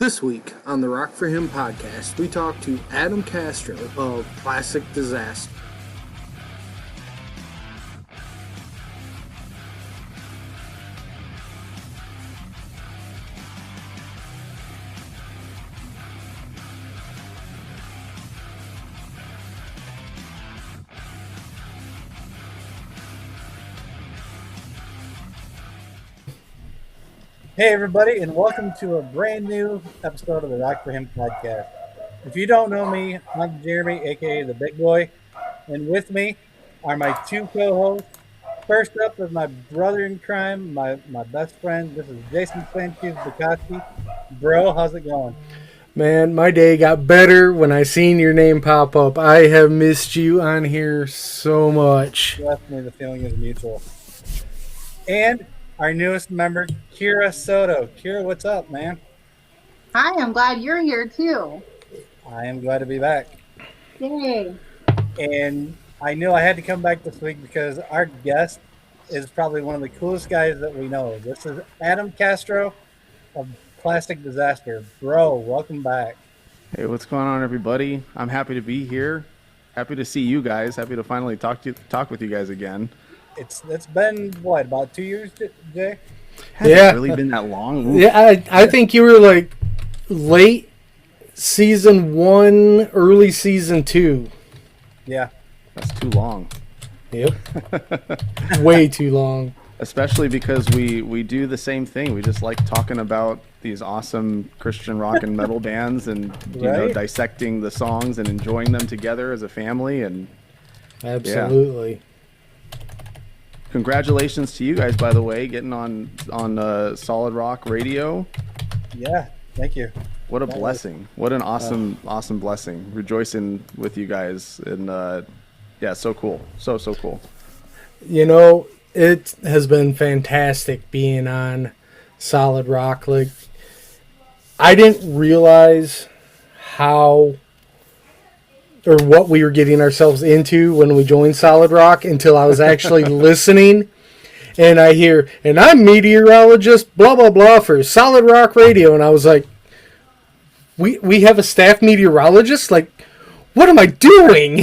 This week on the Rock for Him podcast, we talk to Adam Castro of Classic Disaster. Hey everybody, and welcome to a brand new episode of the Rock for Him podcast. If you don't know me, I'm Jeremy, aka the Big Boy, and with me are my two co-hosts. First up is my brother in crime, my best friend. This is Jason Sanchez Bukowski. Bro, how's it going? Man, my day got better when I seen your name pop up. I have missed you on here so much. Trust me, the feeling is mutual. And our newest member, Kira Soto. Kira, what's up, man? Hi, I'm glad you're here too. I am glad to be back. Yay. And I knew I had to come back this week because our guest is probably one of the coolest guys that we know. This is Adam Castro of Classic Disaster. Bro, welcome back. Hey, what's going on, everybody? I'm happy to be here. Happy to see you guys. Happy to finally talk with you guys again. It's been, what, about 2 years, Jay? Has it really been that long? Ooh. Yeah, I think you were like late season 1, early season 2. Yeah. That's too long. Yep. Way too long. Especially because we do the same thing. We just like talking about these awesome Christian rock and metal bands and you know, dissecting the songs and enjoying them together as a family. And absolutely. Yeah. Congratulations to you guys, by the way, getting on Solid Rock Radio. Yeah, thank you. What a blessing! What an awesome blessing. Rejoicing with you guys, and yeah, so cool, so cool. You know, it has been fantastic being on Solid Rock. Like, I didn't realize how or what we were getting ourselves into when we joined Solid Rock until I was actually listening. And I hear, and I'm meteorologist, blah, blah, blah, for Solid Rock Radio. And I was like, we have a staff meteorologist? Like, what am I doing?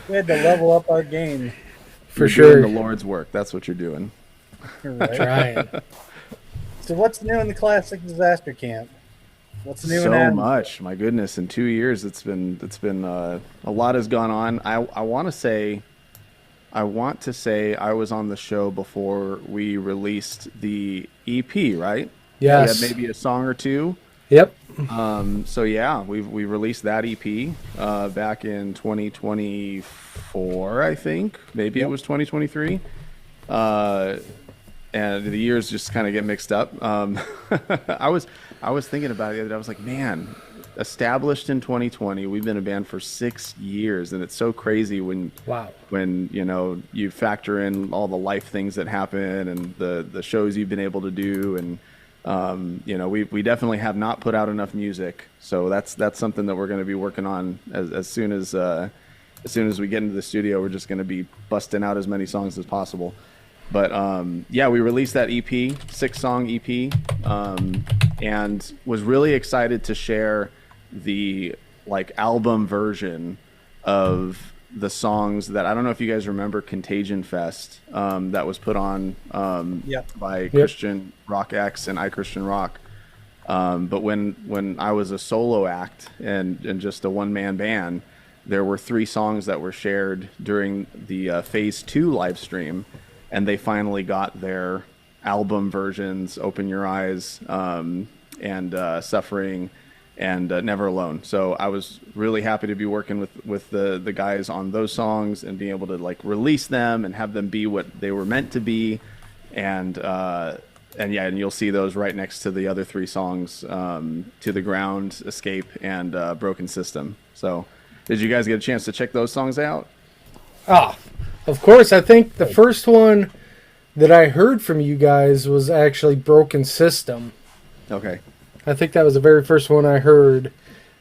We had to level up our game. You're doing the Lord's work. That's what you're doing. Right. So what's new in the Classic Disaster camp? What's new so in much. My goodness, in 2 years it's been a lot has gone on. I want to say I was on the show before we released the EP, right? Yes. We had maybe a song or two. Yep. So yeah, we released that EP back in 2024, I think. Maybe It was 2023. And the years just kind of get mixed up. I was thinking about it the other day. I was like, man, established in 2020, we've been a band for 6 years, and it's so crazy when you know you factor in all the life things that happen and the shows you've been able to do, and you know we definitely have not put out enough music. So that's something that we're going to be working on as soon as we get into the studio. We're just going to be busting out as many songs as possible. But yeah, we released that EP, 6-song EP, and was really excited to share the album version of the songs that I don't know if you guys remember Contagion Fest that was put on by Christian Rock X and I Christian Rock. But when I was a solo act and just a one-man band, there were 3 songs that were shared during the Phase 2 live stream. And they finally got their album versions, Open Your Eyes, and Suffering, and Never Alone. So I was really happy to be working with the guys on those songs and being able to release them and have them be what they were meant to be. And you'll see those right next to the other 3 songs, To the Ground, Escape, and Broken System. So did you guys get a chance to check those songs out? Of course. I think the first one that I heard from you guys was actually Broken System. Okay. I think that was the very first one I heard.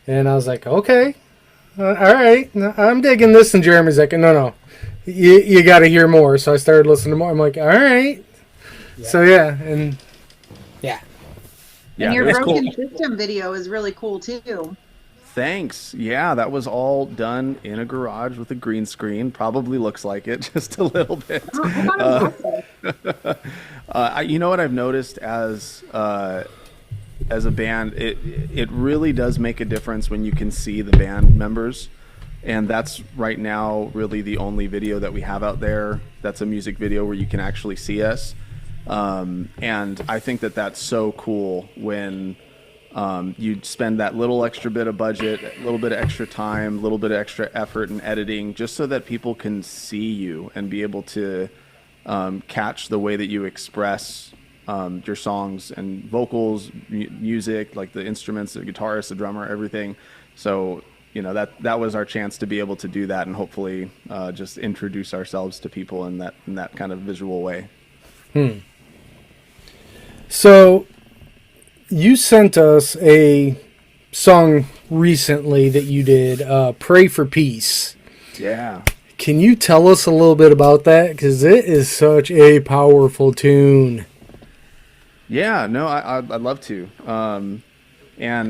And I was like, okay, all right. I'm digging this. And Jeremy's like, no. You got to hear more. So I started listening to more. I'm like, all right. Yeah. So, yeah. And, yeah. And your it was Broken cool. System video is really cool too. Thanks. Yeah, that was all done in a garage with a green screen. Probably looks like it just a little bit. Oh, I thought it was awesome. You know what I've noticed as a band, it really does make a difference when you can see the band members, and that's right now really the only video that we have out there that's a music video where you can actually see us. And I think that that's so cool when you spend that little extra bit of budget, a little bit of extra time, a little bit of extra effort in editing, just so that people can see you and be able to catch the way that you express your songs and vocals, music, like the instruments, the guitarist, the drummer, everything. So, you know, that was our chance to be able to do that and hopefully just introduce ourselves to people in that kind of visual way. So you sent us a song recently that you did, Pray for Peace. Yeah. Can you tell us a little bit about that? Because it is such a powerful tune. Yeah, no, I'd love to. And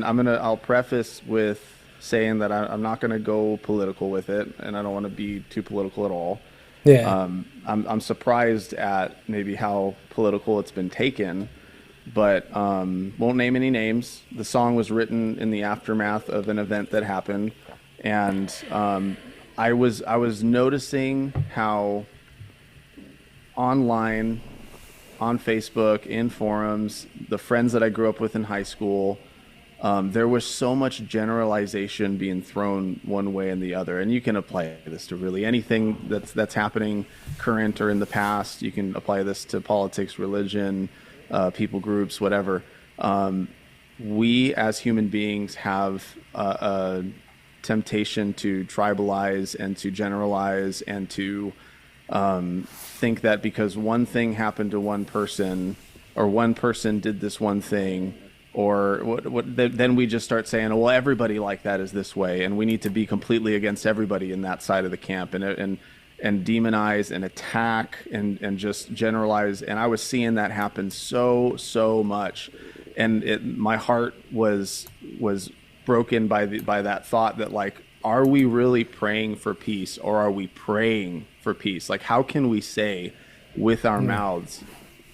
I'll preface with saying that I'm not gonna go political with it, and I don't want to be too political at all. Yeah. I'm surprised at maybe how political it's been taken, but won't name any names. The song was written in the aftermath of an event that happened, and I was noticing how online, on Facebook, in forums, the friends that I grew up with in high school, there was so much generalization being thrown one way and the other. And you can apply this to really anything that's happening current or in the past. You can apply this to politics, religion, people groups, whatever. We as human beings have a temptation to tribalize and to generalize and to think that because one thing happened to one person or one person did this one thing or then we just start saying, well, everybody like that is this way, and we need to be completely against everybody in that side of the camp and demonize and attack and just generalize. And I was seeing that happen so much, and my heart was broken by that thought that, like, are we really praying for peace or are we praying for peace? Like, how can we say with our mouths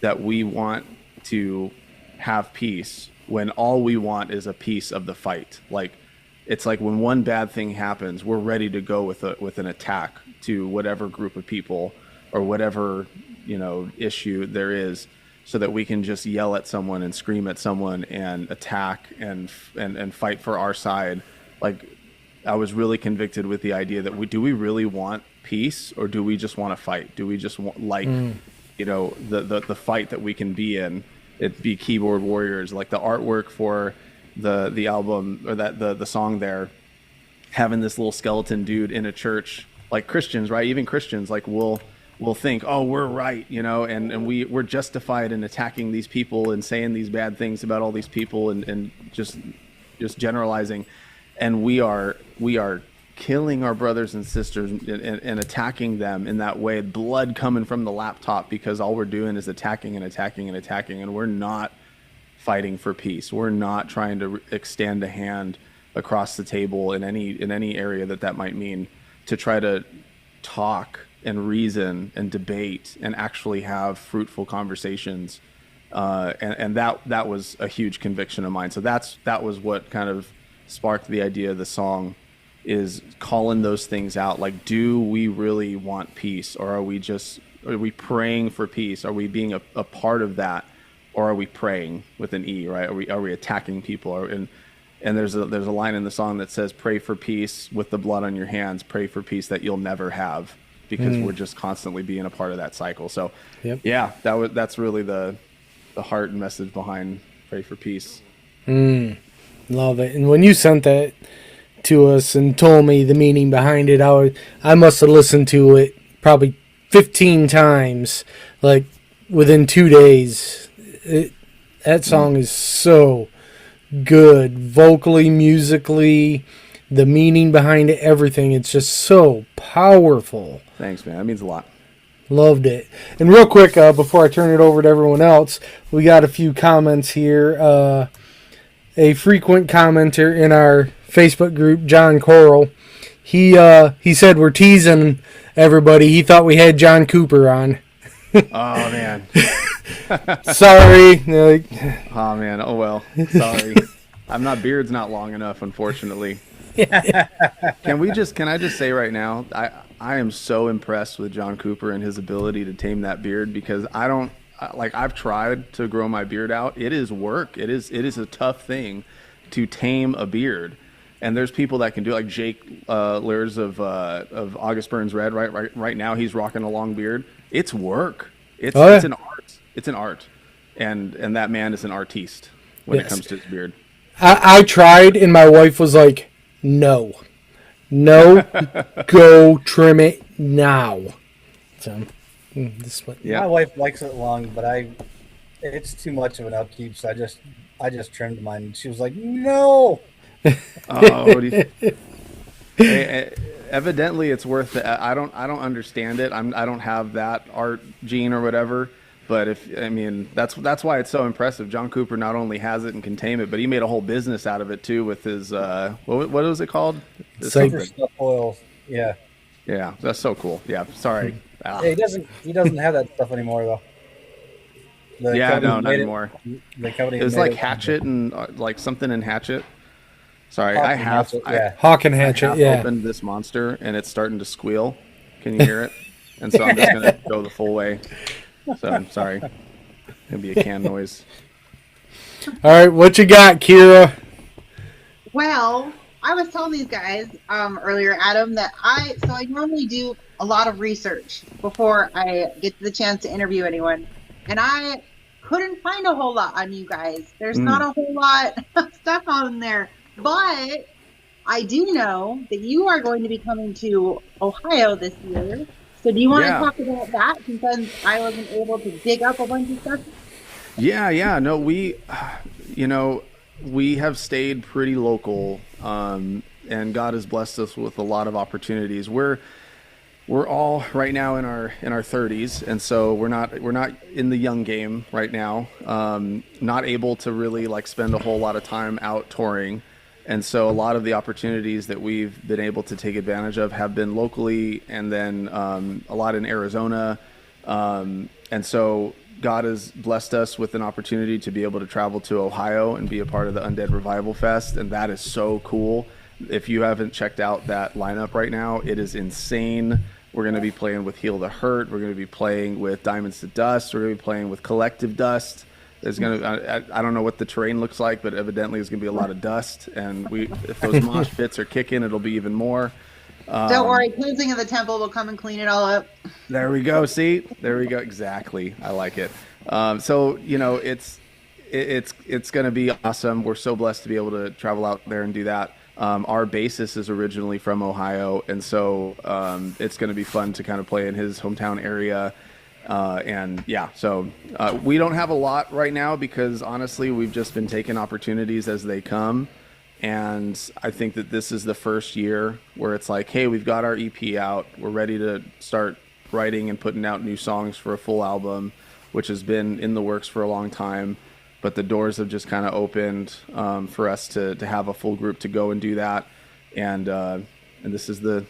that we want to have peace when all we want is a piece of the fight? Like, it's like when one bad thing happens, we're ready to go with an attack to whatever group of people or whatever, issue there is, so that we can just yell at someone and scream at someone and attack and fight for our side. Like, I was really convicted with the idea that do we really want peace, or do we just want to fight? Do we just want, the fight that we can be in? It be keyboard warriors, like the artwork for the album, or the song there, having this little skeleton dude in a church, like Christians, right? Even Christians, like, we'll think, oh, we're right, and we're justified in attacking these people and saying these bad things about all these people and just generalizing. And we are killing our brothers and sisters and attacking them in that way, blood coming from the laptop, because all we're doing is attacking and attacking and attacking, and we're not fighting for peace. We're not trying to extend a hand across the table in any area that might mean, to try to talk and reason and debate and actually have fruitful conversations. And that was a huge conviction of mine. So that was what kind of sparked the idea of the song, is calling those things out. Like, do we really want peace, or are we praying for peace? Are we being a part of that, or are we praying with an E, right? Are we attacking people? And there's a line in the song that says, pray for peace with the blood on your hands, pray for peace that you'll never have, because we're just constantly being a part of that cycle. So yeah, that's really the heart and message behind Pray for Peace. Love it. And when you sent that to us and told me the meaning behind it, I must have listened to it probably 15 times, like, within 2 days. That song is so good, vocally, musically, the meaning behind it, everything. It's just so powerful. Thanks, man. That means a lot. Loved it. And real quick, before I turn it over to everyone else, we got a few comments here. a frequent commenter in our Facebook group, John Coral, he said we're teasing everybody. He thought we had John Cooper on. Oh man. Sorry. Oh man. Oh well. Sorry. Beard's not long enough, unfortunately. Can I just say right now, I am so impressed with John Cooper and his ability to tame that beard, because I've tried to grow my beard out. It is work. It is a tough thing to tame a beard. And there's people that can do it, like Jake Lurs of August Burns Red. Right now, he's rocking a long beard. It's work. It's an art. It's an art, and that man is an artiste when it comes to his beard. I tried, and my wife was like, "No, go trim it now." So, my wife likes it long, but it's too much of an upkeep. So I just trimmed mine. She was like, "No." Evidently it's worth it. I don't understand it. I don't have that art gene or whatever, but that's why it's so impressive. John Cooper not only has it and can tame it, but he made a whole business out of it too with his what was it called? Super stuff oils. Yeah, that's so cool. Yeah, sorry. Yeah, he doesn't have that stuff anymore though. Not anymore. It was like Hatchet and like something in Hatchet. Sorry, Hawk and Hatchet. I opened this monster and it's starting to squeal. Can you hear it? And so I'm just gonna go the full way. So I'm sorry. It's gonna be a can noise. All right, what you got, Kira? Well, I was telling these guys earlier, Adam, that I normally do a lot of research before I get the chance to interview anyone, and I couldn't find a whole lot on you guys. There's not a whole lot of stuff on there. But I do know that you are going to be coming to Ohio this year. So do you want to talk about that, since I wasn't able to dig up a bunch of stuff? Yeah. No, we have stayed pretty local, and God has blessed us with a lot of opportunities. We're all right now in our 30s, and so we're not in the young game right now. Not able to really spend a whole lot of time out touring. And so a lot of the opportunities that we've been able to take advantage of have been locally, and then a lot in Arizona. And so God has blessed us with an opportunity to be able to travel to Ohio and be a part of the Undead Revival Fest. And that is so cool. If you haven't checked out that lineup right now, it is insane. We're going to be playing with Heal the Hurt. We're going to be playing with Diamonds to Dust. We're going to be playing with Collective Dust. There's I don't know what the terrain looks like, but evidently there's going to be a lot of dust. And if those mosh pits are kicking, it'll be even more. Don't worry, Cleansing of the Temple will come and clean it all up. There we go. See, there we go. Exactly. I like it. So it's going to be awesome. We're so blessed to be able to travel out there and do that. Our bassist is originally from Ohio, and so it's going to be fun to kind of play in his hometown area. So we don't have a lot right now because honestly, we've just been taking opportunities as they come. And I think that this is the first year where it's like, hey, we've got our EP out. We're ready to start writing and putting out new songs for a full album, which has been in the works for a long time. But the doors have just kind of opened for us to have a full group to go and do that. And this is the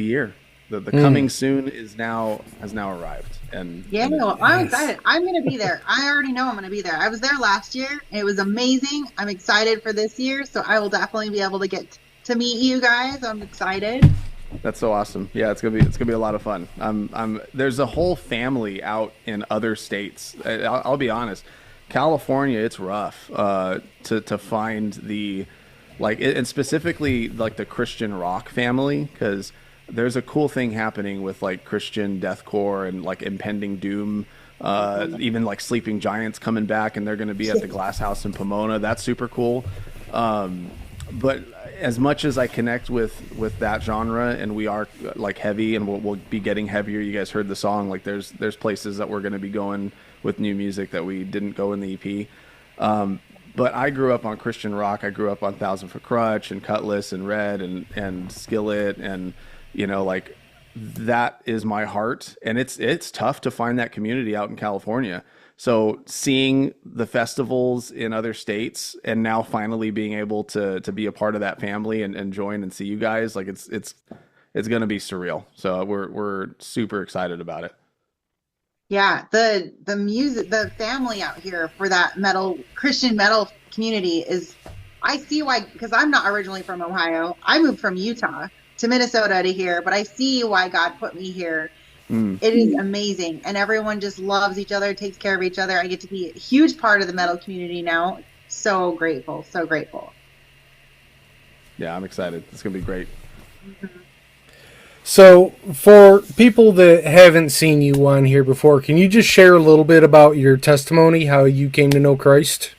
year. The coming soon has now arrived. And I'm excited. I'm going to be there. I already know I'm going to be there. I was there last year. It was amazing. I'm excited for this year, so I will definitely be able to get to meet you guys. I'm excited. That's so awesome. Yeah, it's gonna be a lot of fun. There's a whole family out in other states. I'll be honest. California, it's rough to find and specifically the Christian rock family, because there's a cool thing happening with Christian deathcore and impending doom. Even Sleeping Giants coming back, and they're going to be at the Glass House in Pomona. That's super cool. But as much as I connect with that genre, and we are heavy, and we'll be getting heavier. You guys heard the song. There's places that we're going to be going with new music that we didn't go in the EP. But I grew up on Christian rock. I grew up on Thousand Foot Crutch and Cutlass and Red and Skillet, and that is my heart. And it's tough to find that community out in California. So seeing the festivals in other states and now finally being able to be a part of that family and join and see you guys, like it's going to be surreal. So we're super excited about it. Yeah, the music, the family out here for that metal Christian metal community is, I see why, because I'm not originally from Ohio. I moved from Utah to Minnesota to here, but I see why God put me here. Mm. It is amazing, and everyone just loves each other, takes care of each other. I get to be a huge part of the metal community now. So grateful, so grateful. Yeah, I'm excited. It's going to be great. So, for people that haven't seen you on here before, can you just share a little bit about your testimony, how you came to know Christ?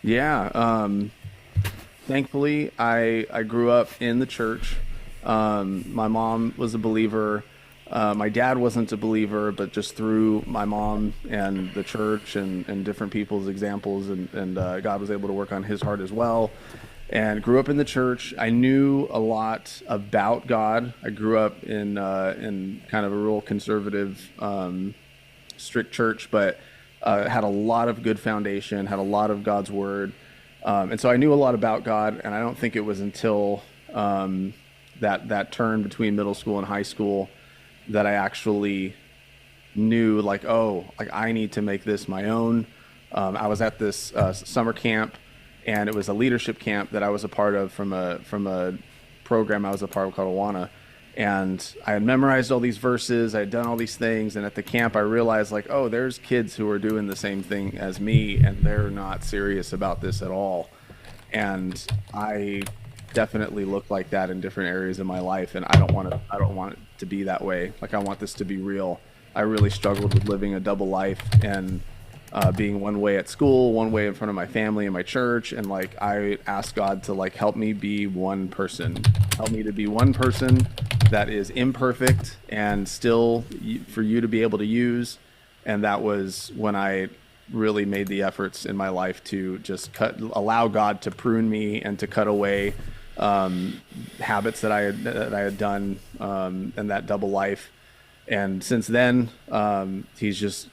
Yeah. Thankfully, I grew up in the church. My mom was a believer. My dad wasn't a believer, but just through my mom and the church and different people's examples, and God was able to work on his heart as well. And grew up in the church. I knew a lot about God. I grew up in kind of a real conservative, strict church, but had a lot of good foundation, had a lot of God's word. And so I knew a lot about God, and I don't think it was until that turn between middle school and high school that I actually knew, like, oh, like I need to make this my own. I was at this summer camp, and it was a leadership camp that I was a part of from a program I was a part of called Awana. And I had memorized all these verses, I had done all these things, and at the camp I realized, like, oh, there's kids who are doing the same thing as me, and they're not serious about this at all. And I definitely look like that in different areas of my life, and I don't want it to be that way. Like, I want this to be real. I really struggled with living a double life and being one way at school, one way in front of my family and my church, and like I asked God to like help me be one person, help me to be one person that is imperfect and still for you to be able to use. And that was when I really made the efforts in my life to just allow God to prune me and to cut away habits that I had done in that double life. And since then, he's just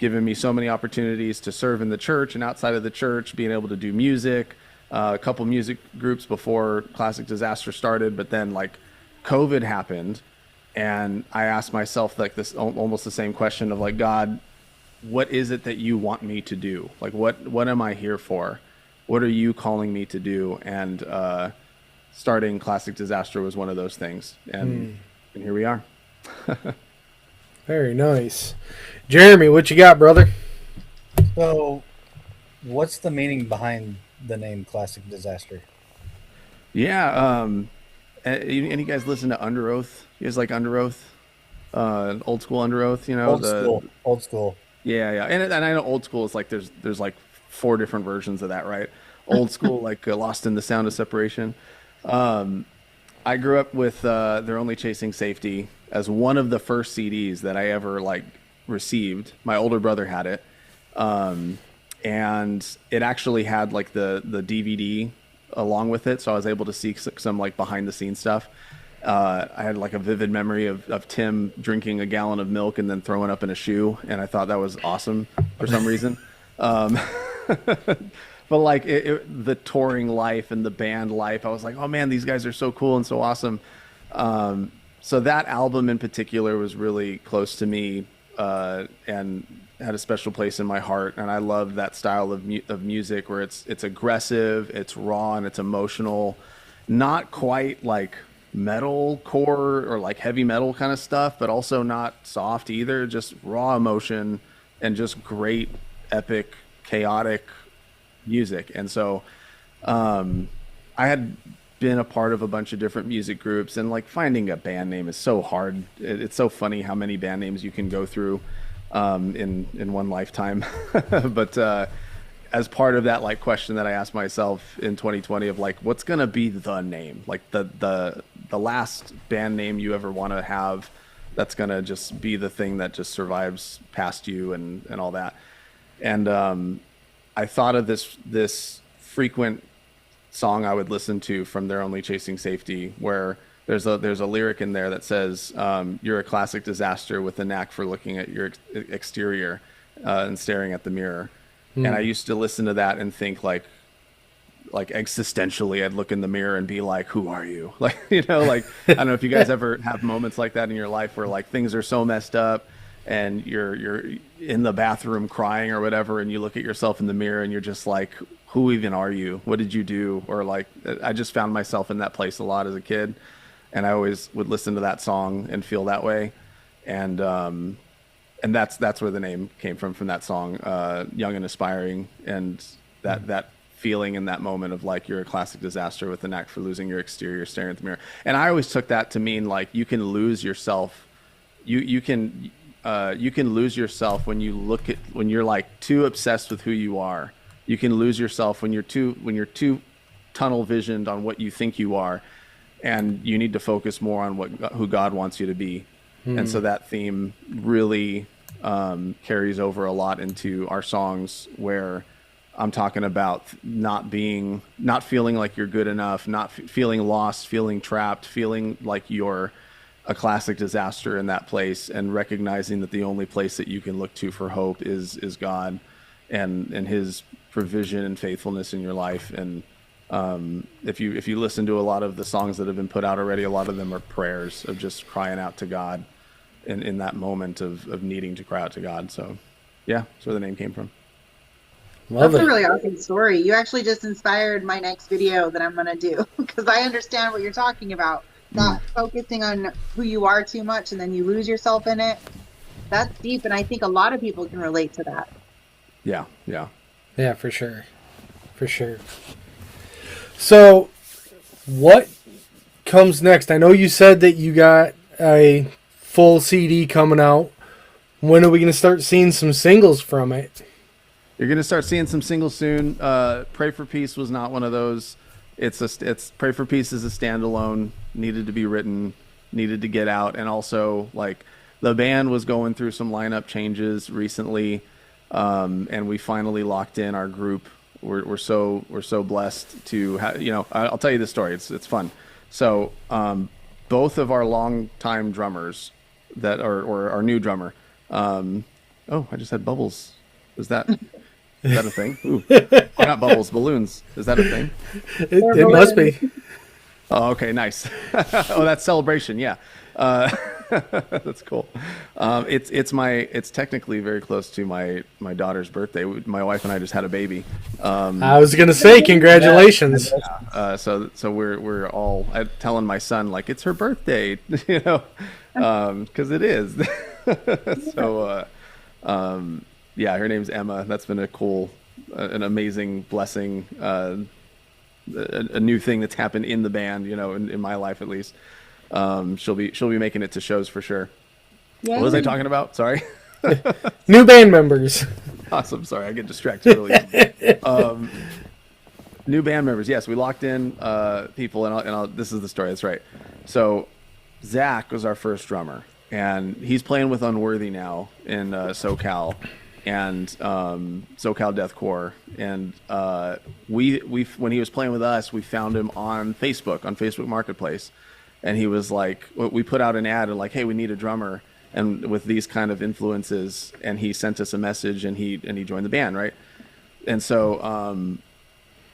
given me so many opportunities to serve in the church and outside of the church, being able to do music, a couple music groups before Classic Disaster started, but then like COVID happened, and I asked myself like this almost the same question of like, God, what is it that you want me to do? Like, what am I here for? What are you calling me to do? And starting Classic Disaster was one of those things, and here we are. Very nice. Jeremy, what you got, brother? So, what's the meaning behind the name Classic Disaster? Yeah. Any guys listen to Under Oath? You guys like Under Oath? Old school Under Oath, you know? Old school. Yeah, yeah. And I know old school is like there's like 4 different versions of that, right? Old school, like Lost in the Sound of Separation. I grew up with They're Only Chasing Safety as one of the first CDs that I ever like received. My older brother had it, and it actually had like the DVD along with it, so I was able to see some like behind the scenes stuff. I had like a vivid memory of Tim drinking a gallon of milk and then throwing up in a shoe, and I thought that was awesome for some reason. But like the touring life and the band life, I was like, oh man, these guys are so cool and so awesome. So that album in particular was really close to me and had a special place in my heart. And I love that style of music where it's aggressive, it's raw, and it's emotional. Not quite like metal core or like heavy metal kind of stuff, but also not soft either. Just raw emotion and just great, epic, chaotic music. And so I had been a part of a bunch of different music groups, and like finding a band name is so hard. It's so funny how many band names you can go through in one lifetime. But as part of that like question that I asked myself in 2020 of like, what's gonna be the name, like the last band name you ever want to have, that's gonna just be the thing that just survives past you and all that. And I thought of this frequent song I would listen to from They're Only Chasing Safety, where there's a lyric in there that says, you're a classic disaster with a knack for looking at your exterior. and staring at the mirror. And I used to listen to that and think like existentially, I'd look in the mirror and be like, who are you? Like, you know, like, I don't know if you guys ever have moments like that in your life where like things are so messed up and you're in the bathroom crying or whatever, and you look at yourself in the mirror and you're just like, who even are you? What did you do? Or like, I just found myself in that place a lot as a kid, and I always would listen to that song and feel that way. And that's where the name came from that song, Young and Aspiring. And that feeling in that moment of like, you're a classic disaster with the knack for losing your exterior, staring at the mirror. And I always took that to mean like, you can lose yourself. You can lose yourself when you're like too obsessed with who you are. You can lose yourself when you're too tunnel visioned on what you think you are, and you need to focus more on who God wants you to be. And so that theme really carries over a lot into our songs, where I'm talking about not feeling like you're good enough, not feeling lost, feeling trapped, feeling like you're a classic disaster in that place, and recognizing that the only place that you can look to for hope is God and his provision and faithfulness in your life. And if you listen to a lot of the songs that have been put out already, a lot of them are prayers of just crying out to God in that moment of needing to cry out to God. So yeah, that's where the name came from. That's a really awesome story. You actually just inspired my next video that I'm going to do, because I understand what you're talking about. Not focusing on who you are too much and then you lose yourself in it. That's deep, and I think a lot of people can relate to that. Yeah, for sure. So what comes next? I know you said that you got a full CD coming out. When are we going to start seeing some singles from it? You're going to start seeing some singles soon. Pray for Peace was not one of those. It's Pray for Peace is a standalone, needed to be written, needed to get out. And also, like, the band was going through some lineup changes recently, and we finally locked in our group. We're so blessed to have, I'll tell you this story. It's fun. So both of our longtime drummers or our new drummer. I just had bubbles. Is that a thing? Ooh. Not bubbles, balloons. Is that a thing? It must be. Oh, okay, nice. Oh, that's celebration. Yeah. That's cool. It's technically very close to my daughter's birthday. My wife and I just had a baby. I was gonna say congratulations. So we're all telling my son like it's her birthday, because it is. So yeah, her name's Emma. That's been an amazing blessing. A new thing that's happened in the band, in my life at least. She'll be making it to shows for sure. Yay. What was I talking about? Sorry. New band members. Awesome. Sorry, I get distracted really easily. New band members. Yes, we locked in people, and this is the story. That's right. So Zach was our first drummer, and he's playing with Unworthy now in SoCal. And SoCal Deathcore, and we when he was playing with us, we found him on Facebook Marketplace, and he was like, we put out an ad and like, hey, we need a drummer, and with these kind of influences, and he sent us a message, and he joined the band, right? And so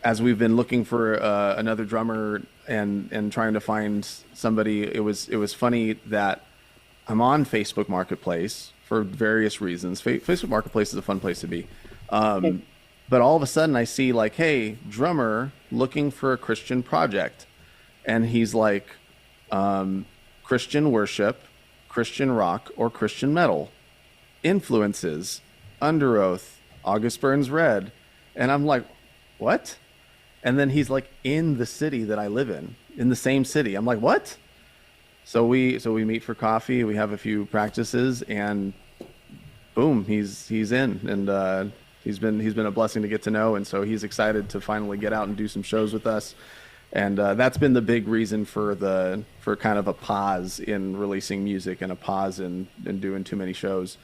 as we've been looking for another drummer and trying to find somebody, it was funny that I'm on Facebook Marketplace for various reasons. Facebook Marketplace is a fun place to be. But all of a sudden I see like, hey, drummer looking for a Christian project. And he's like, Christian worship, Christian rock, or Christian metal. Influences, Under Oath, August Burns Red. And I'm like, what? And then he's like in the city that I live in the same city. I'm like, what? So we meet for coffee. We have a few practices, and boom, he's in, and he's been a blessing to get to know, and so he's excited to finally get out and do some shows with us, and that's been the big reason for kind of a pause in releasing music and a pause in doing too many shows.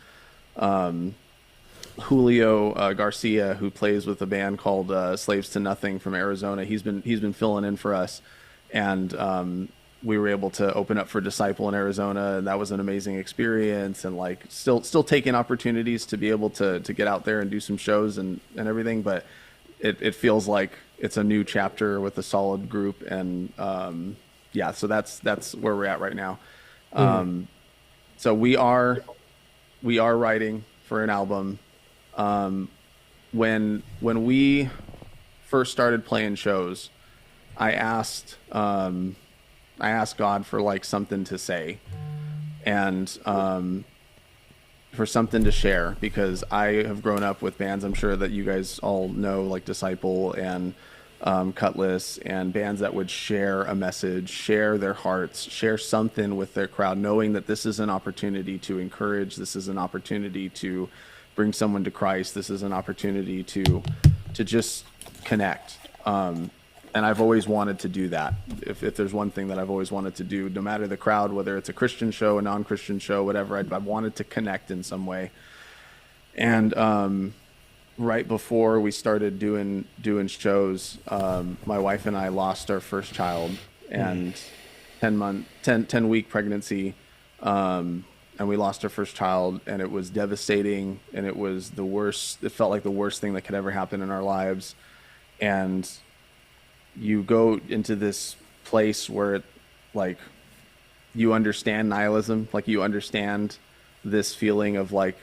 Julio Garcia, who plays with a band called Slaves to Nothing from Arizona, he's been filling in for us, and we were able to open up for Disciple in Arizona, and that was an amazing experience. And like still taking opportunities to be able to get out there and do some shows and everything. But it feels like it's a new chapter with a solid group. And yeah, so that's where we're at right now. So we are writing for an album. When we first started playing shows, I asked God for like something to say and for something to share, because I have grown up with bands, I'm sure that you guys all know, like Disciple and Cutlass, and bands that would share a message, share their hearts, share something with their crowd, knowing that this is an opportunity to encourage, this is an opportunity to bring someone to Christ, this is an opportunity to just connect. And I've always wanted to do that. If there's one thing that I've always wanted to do, no matter the crowd, whether it's a Christian show, a non-Christian show, whatever, I've wanted to connect in some way. And right before we started doing shows, my wife and I lost our first child, and 10-week pregnancy, and we lost our first child, and it was devastating, and it was the worst. It felt like the worst thing that could ever happen in our lives. And you go into this place where like you understand nihilism, like you understand this feeling of like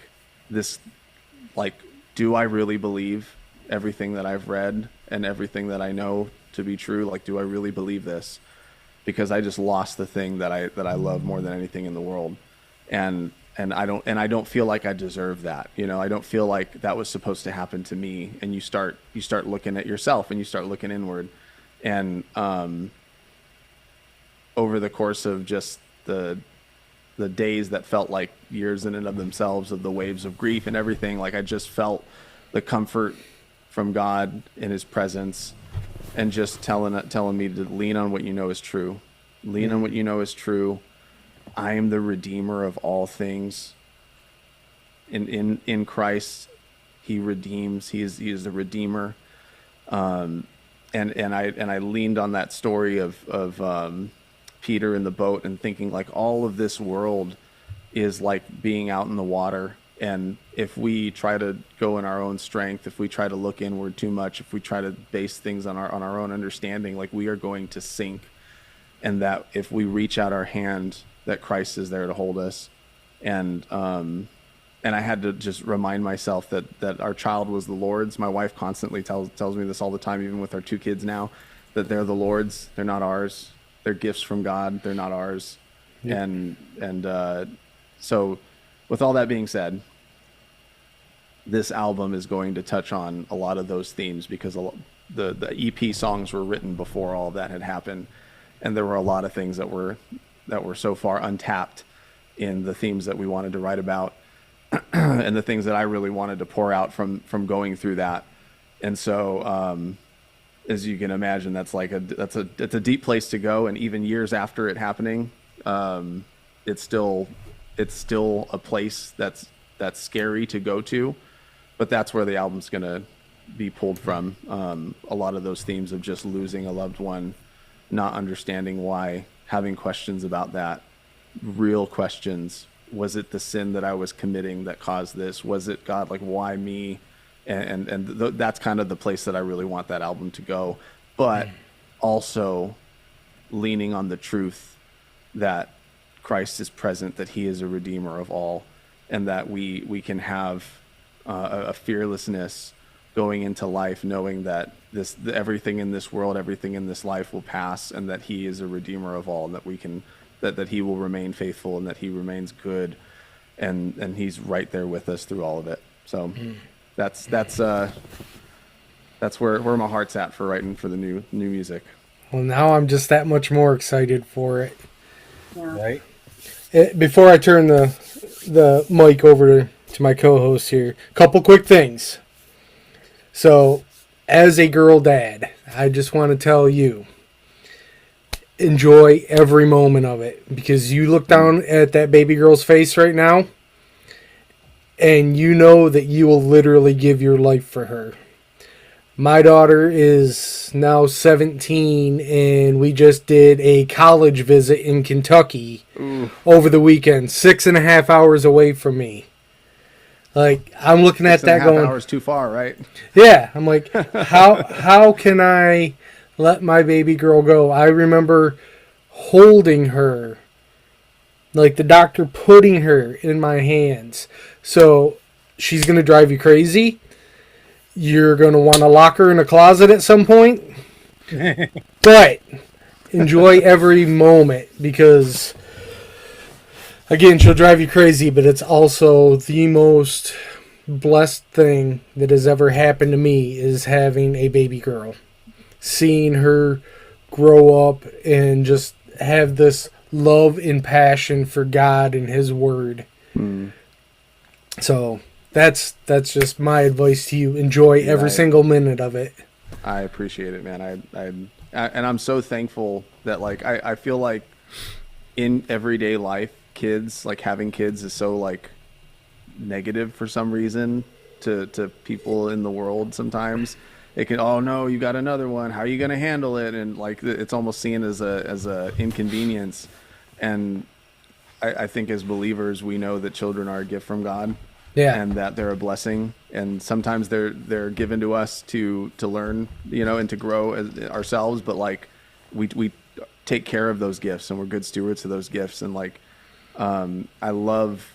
this, like, do I really believe everything that I've read and everything that I know to be true? Like, do I really believe this? Because I just lost the thing that I love more than anything in the world. And I don't feel like I deserve that. You know, I don't feel like that was supposed to happen to me. And you start looking at yourself and you start looking inward. And over the course of just the days that felt like years in and of themselves, of the waves of grief and everything, like I just felt the comfort from God in his presence, and just telling me to lean on what you know is true. Lean on what you know is true. I am the Redeemer of all things. In Christ, he redeems. He is the Redeemer. And I leaned on that story of Peter in the boat, and thinking like all of this world is like being out in the water. And if we try to go in our own strength, if we try to look inward too much, if we try to base things on our own understanding, like we are going to sink. And that if we reach out our hand, that Christ is there to hold us. And I had to just remind myself that our child was the Lord's. My wife constantly tells me this all the time, even with our 2 kids now, that they're the Lord's. They're not ours. They're gifts from God. They're not ours. Yep. And so with all that being said, this album is going to touch on a lot of those themes, because the EP songs were written before all of that had happened. And there were a lot of things that were so far untapped in the themes that we wanted to write about. And the things that I really wanted to pour out from going through that. And so, as you can imagine, that's a deep place to go. And even years after it happening, it's still a place that's scary to go to, but that's where the album's going to be pulled from. A lot of those themes of just losing a loved one, not understanding why, having questions about that, real questions. Was it the sin that I was committing that caused this? Was it God? Like, why me? That's kind of the place that I really want that album to go. But also leaning on the truth that Christ is present, that he is a redeemer of all, and that we can have a fearlessness going into life, knowing that everything in this world, everything in this life will pass, and that he is a redeemer of all, and that we can that he will remain faithful, and that he remains good, and he's right there with us through all of it. So that's where my heart's at for writing for the new music. Well, now I'm just that much more excited for it. Right. Before I turn the mic over to my co-host here, a couple quick things. So, as a girl dad, I just want to tell you, enjoy every moment of it, because you look down at that baby girl's face right now and you know that you will literally give your life for her. My daughter is now 17, and we just did a college visit in Kentucky over the weekend, 6.5 hours away from me. Like, I'm looking at that going... 6.5 hours too far, right? Yeah, I'm like, how can I let my baby girl go? I remember holding her, like the doctor putting her in my hands. So she's going to drive you crazy. You're going to want to lock her in a closet at some point. But enjoy every moment because, again, she'll drive you crazy, but it's also the most blessed thing that has ever happened to me is having a baby girl. Seeing her grow up and just have this love and passion for God and His Word. So that's just my advice to you. Enjoy every single minute of it. I appreciate it, man. I and I'm so thankful that like I feel like in everyday life, kids, like having kids is so like negative for some reason to people in the world. Sometimes it can, oh no, you got another one, how are you going to handle it? And like it's almost seen as a inconvenience. And I think as believers we know that children are a gift from God. Yeah. And that they're a blessing, and sometimes they're given to us to learn, and to grow as ourselves, but like we take care of those gifts and we're good stewards of those gifts. And like I love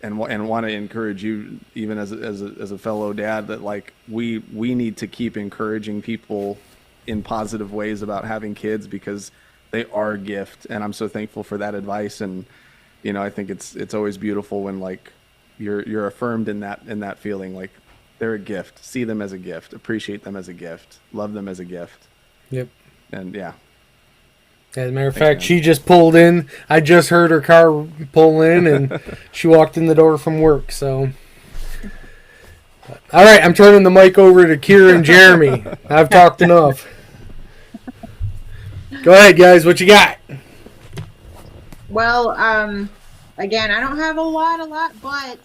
and want to encourage you, even as a fellow dad, that like we need to keep encouraging people in positive ways about having kids because they are a gift. And I'm so thankful for that advice. And I think it's always beautiful when like you're affirmed in that feeling, like they're a gift. See them as a gift, appreciate them as a gift, love them as a gift. Yep. And yeah. As a matter of fact, she just pulled in. I just heard her car pull in, and she walked in the door from work. So, all right, I'm turning the mic over to Kira and Jeremy. I've talked enough. Go ahead, guys. What you got? Well, again, I don't have a lot, but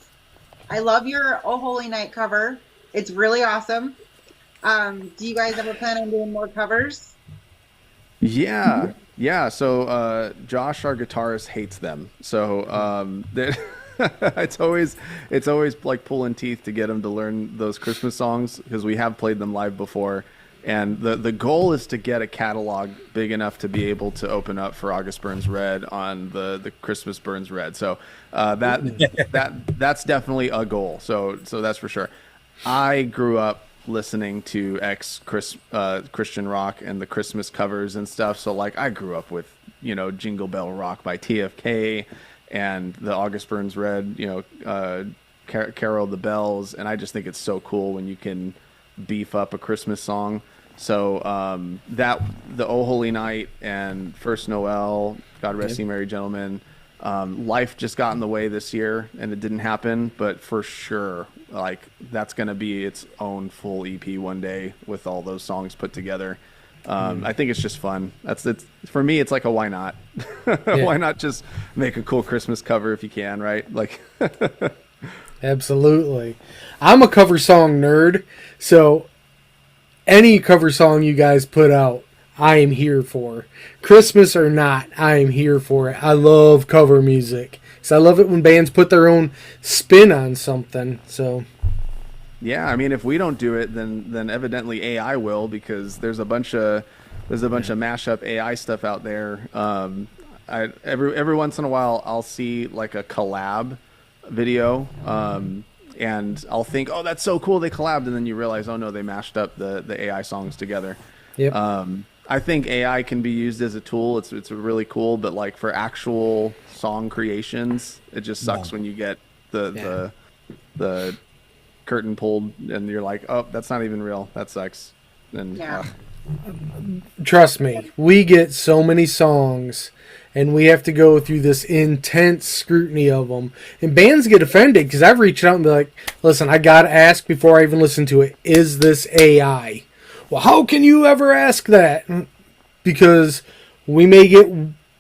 I love your Oh Holy Night cover. It's really awesome. Do you guys ever plan on doing more covers? Yeah. So Josh, our guitarist, hates them. So it's always like pulling teeth to get him to learn those Christmas songs because we have played them live before. And the goal is to get a catalog big enough to be able to open up for August Burns Red on the Christmas Burns Red. So that's definitely a goal. So that's for sure. I grew up listening to Christian rock and the Christmas covers and stuff. So like I grew up with Jingle Bell Rock by TFK and the August Burns Red, Carol of the Bells, and I just think it's so cool when you can beef up a Christmas song. So that the Oh Holy Night and First Noel, God Rest Ye Merry Gentlemen, life just got in the way this year and it didn't happen, but for sure like that's going to be its own full EP one day with all those songs put together. I think it's just fun. It's for me, it's like a why not? Why not just make a cool Christmas cover if you can, right? Like Absolutely. I'm a cover song nerd, so any cover song you guys put out, I am here for. Christmas or not, I am here for it. I love cover music. So I love it when bands put their own spin on something. So yeah, I mean, if we don't do it, then evidently AI will, because there's a bunch of mashup AI stuff out there. Every once in a while, I'll see like a collab video, and I'll think, oh, that's so cool, they collabed, and then you realize, oh no, they mashed up the AI songs together. Yep. I think AI can be used as a tool. It's really cool, but like for actual song creations, it just sucks when you get the curtain pulled and you're like, oh, that's not even real. That sucks. And trust me, we get so many songs and we have to go through this intense scrutiny of them. And bands get offended because I've reached out and be like, listen, I got to ask before I even listen to it, is this AI? Well, how can you ever ask that? Because we may get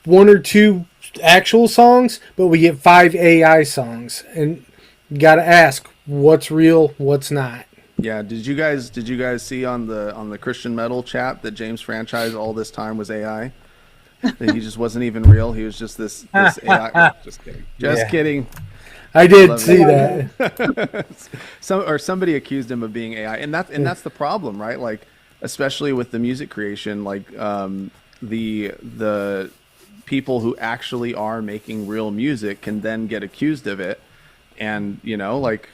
one or two actual songs, but we get 5 AI songs. And you got to ask, what's real, what's not. Yeah, did you guys see on the Christian metal chat that James Franchise all this time was AI? That he just wasn't even real. He was just this AI. Just kidding. Just Yeah. kidding. I did Love see it. that. Somebody accused him of being AI, and that's the problem, right? Like, especially with the music creation, like the people who actually are making real music can then get accused of it, and like,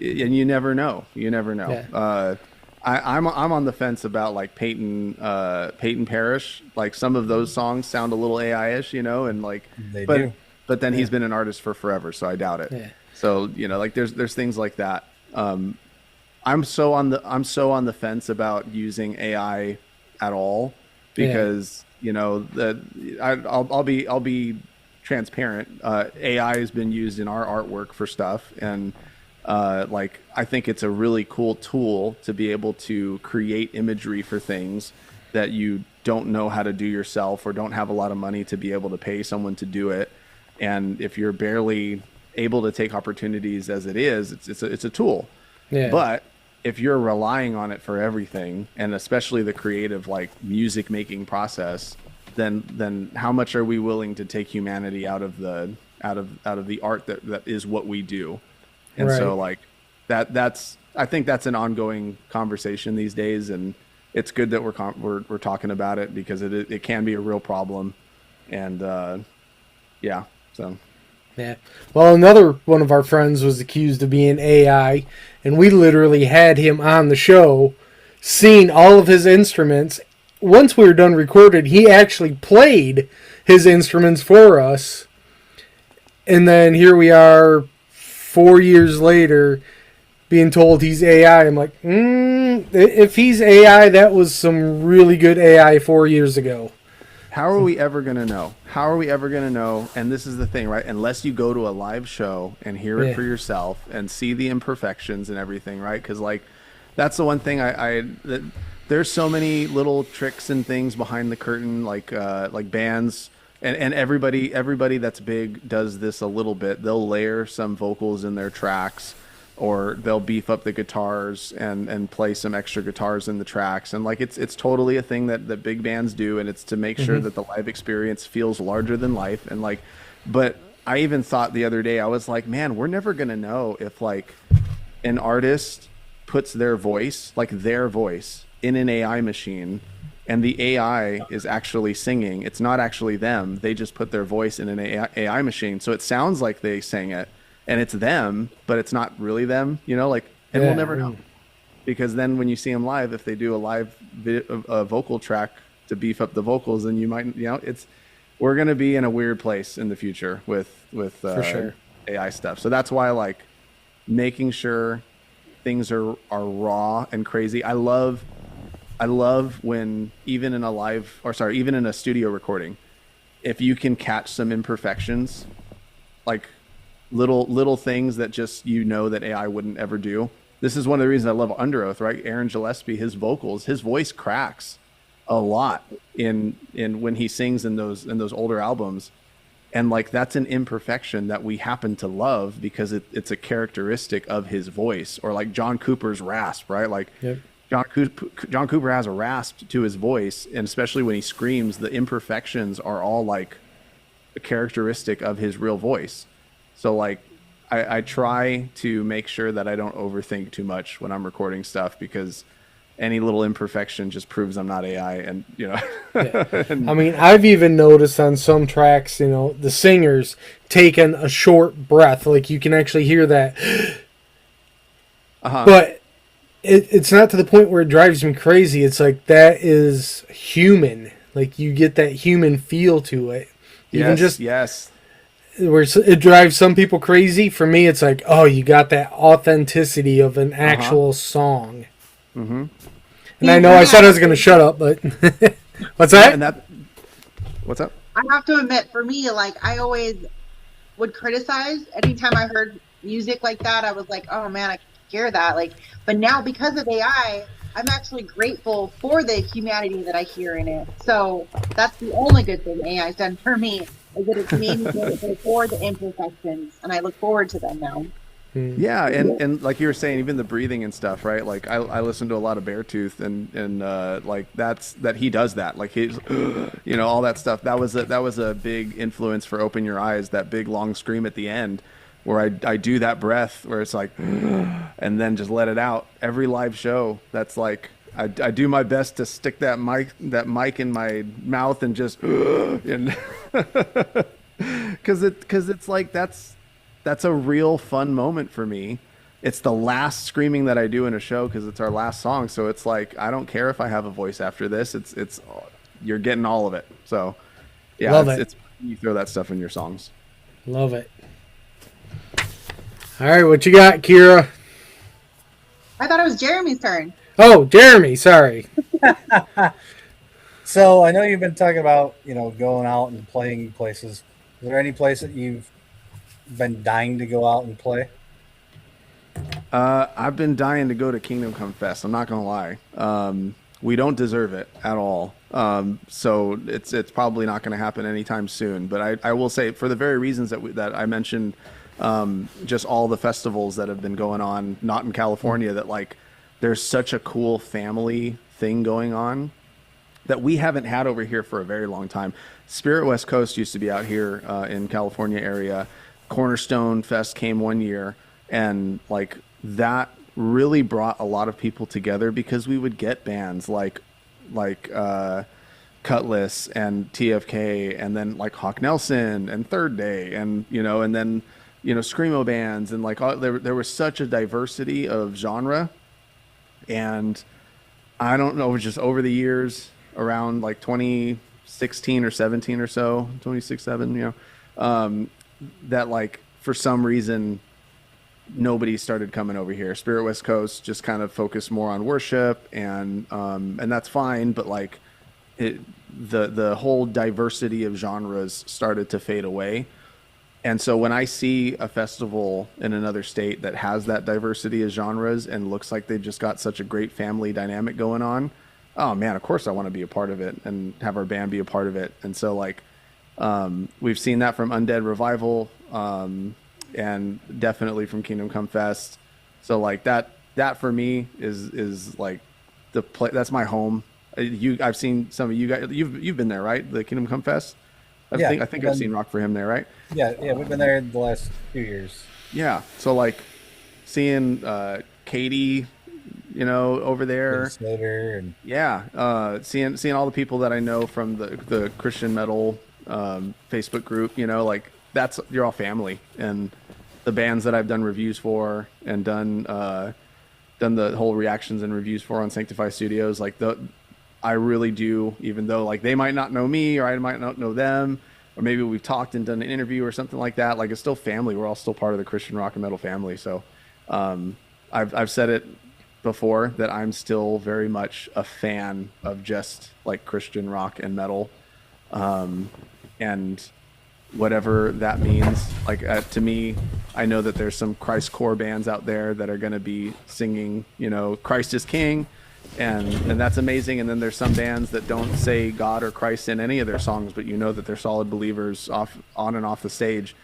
and you never know. You never know. Yeah. I'm on the fence about like Peyton Parrish. Like some of those songs sound a little AI-ish, and like, They but do. but then he's been an artist for forever, so I doubt it. Yeah. So like there's things like that. I'm so on the fence about using AI at all because I'll be transparent. AI has been used in our artwork for stuff, and like I think it's a really cool tool to be able to create imagery for things that you don't know how to do yourself or don't have a lot of money to be able to pay someone to do it. And if you're barely able to take opportunities as it is, it's a tool. Yeah. But if you're relying on it for everything, and especially the creative like music making process, then how much are we willing to take humanity out of the art that is what we do? And Right. so like that's I think that's an ongoing conversation these days, and it's good that we're talking about it because it can be a real problem. And yeah, so Yeah. Well, another one of our friends was accused of being AI, and we literally had him on the show, seeing all of his instruments. Once we were done recorded, he actually played his instruments for us. And then here we are 4 years later being told he's AI. I'm like, if he's AI, that was some really good AI 4 years ago. how are we ever going to know? How are we ever going to know? And this is the thing, right? Unless you go to a live show and hear it Yeah. for yourself and see the imperfections and everything, right? Because like that's the one thing there's so many little tricks and things behind the curtain, like bands and everybody that's big does this a little bit. They'll layer some vocals in their tracks, or they'll beef up the guitars and play some extra guitars in the tracks. And like it's totally a thing that big bands do, and it's to make sure that the live experience feels larger than life. And like, but I even thought the other day, I was like, man, we're never gonna know if like an artist puts their voice in an AI machine, and the AI is actually singing. It's not actually them. They just put their voice in an AI machine, so it sounds like they sang it. And it's them, but it's not really them, like, and we'll never know. Because then when you see them live, if they do a live vocal track to beef up the vocals, then you might, we're going to be in a weird place in the future with For sure. AI stuff. So that's why, like, making sure things are raw and crazy. I love when even in a studio recording, if you can catch some imperfections, like little things that just that AI wouldn't ever do. This is one of the reasons I love Under Oath, right? Aaron Gillespie, his voice cracks a lot in when he sings in those older albums, and like that's an imperfection that we happen to love because it's a characteristic of his voice. Or like John Cooper's rasp, right? Like Yep. John Cooper has a rasp to his voice, and especially when he screams, the imperfections are all like a characteristic of his real voice. So like I try to make sure that I don't overthink too much when I'm recording stuff, because any little imperfection just proves I'm not AI. And Yeah. I mean, I've even noticed on some tracks, the singers taking a short breath. Like you can actually hear that. But it's not to the point where it drives me crazy. It's like that is human. Like you get that human feel to it. Even yes. Where it drives some people crazy. For me, it's like, oh, you got that authenticity of an actual song. Mm-hmm. And I know I said I was going to shut up, but what's that? What's up? I have to admit, for me, like I always would criticize anytime I heard music like that. I was like, oh man, I can hear that. Like, but now because of AI, I'm actually grateful for the humanity that I hear in it. So that's the only good thing AI's done for me, is that it's made me grateful for the imperfections, and I look forward to them now. Yeah, and like you were saying, even the breathing and stuff, right? Like I listen to a lot of Beartooth, and like that he does that, like he's, all that stuff. That was a big influence for Open Your Eyes. That big long scream at the end, where I do that breath where it's like, and then just let it out. Every live show, that's like I do my best to stick that mic in my mouth and just, and because it's like that's a real fun moment for me. It's the last screaming that I do in a show because it's our last song. So it's like I don't care if I have a voice after this. It's you're getting all of it. So yeah, Love it's you throw that stuff in your songs. Love it. All right, what you got, Kira? I thought it was Jeremy's turn. Oh, Jeremy, sorry. So I know you've been talking about, going out and playing places. Is there any place that you've been dying to go out and play? I've been dying to go to Kingdom Come Fest. I'm not gonna lie. We don't deserve it at all. So it's probably not going to happen anytime soon. But I will say, for the very reasons that I mentioned, just all the festivals that have been going on, not in California, that like there's such a cool family thing going on that we haven't had over here for a very long time. Spirit West Coast used to be out here in California area. Cornerstone Fest came one year, and like that really brought a lot of people together because we would get bands like Cutlass and TFK, and then like Hawk Nelson and Third Day, and and then screamo bands, and like there was such a diversity of genre. And I don't know, just over the years, around like 2016 or 17 or so, 26, 7, that like for some reason nobody started coming over here. Spirit West Coast just kind of focused more on worship, and that's fine, but like the whole diversity of genres started to fade away. And so when I see a festival in another state that has that diversity of genres and looks like they've just got such a great family dynamic going on, oh man, of course I want to be a part of it and have our band be a part of it. And so like we've seen that from Undead Revival, and definitely from Kingdom Come Fest. So like that for me is like the play. That's my home. I've seen some of you guys. You've been there, right? The Kingdom Come Fest. I think I've seen Rock for Him there, right? Yeah, we've been there the last few years. Yeah, so like seeing Katie, over there. Slater and seeing all the people that I know from the Christian metal Facebook group, like you're all family, and the bands that I've done reviews for and done the whole reactions and reviews for on Sanctify Studios, like I really do, even though like they might not know me or I might not know them, or maybe we've talked and done an interview or something like that. Like it's still family. We're all still part of the Christian rock and metal family. So I've said it before that I'm still very much a fan of just like Christian rock and metal, and whatever that means. Like to me, I know that there's some Christ core bands out there that are going to be singing, Christ is King. And that's amazing. And then there's some bands that don't say God or Christ in any of their songs, but that they're solid believers on and off the stage.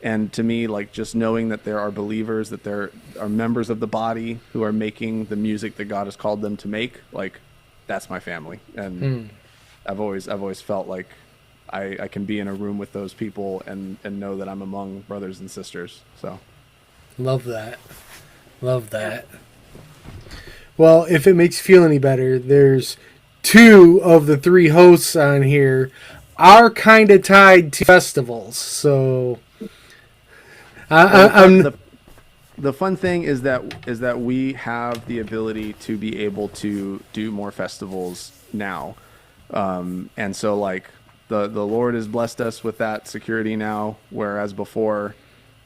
And to me, like just knowing that there are believers, that there are members of the body who are making the music that God has called them to make, like that's my family. And I've always felt like I can be in a room with those people and know that I'm among brothers and sisters. So love that. Well, if it makes you feel any better, there's 2 of the 3 hosts on here are kind of tied to festivals. So the fun thing is that we have the ability to be able to do more festivals now. And so like the Lord has blessed us with that security now, whereas before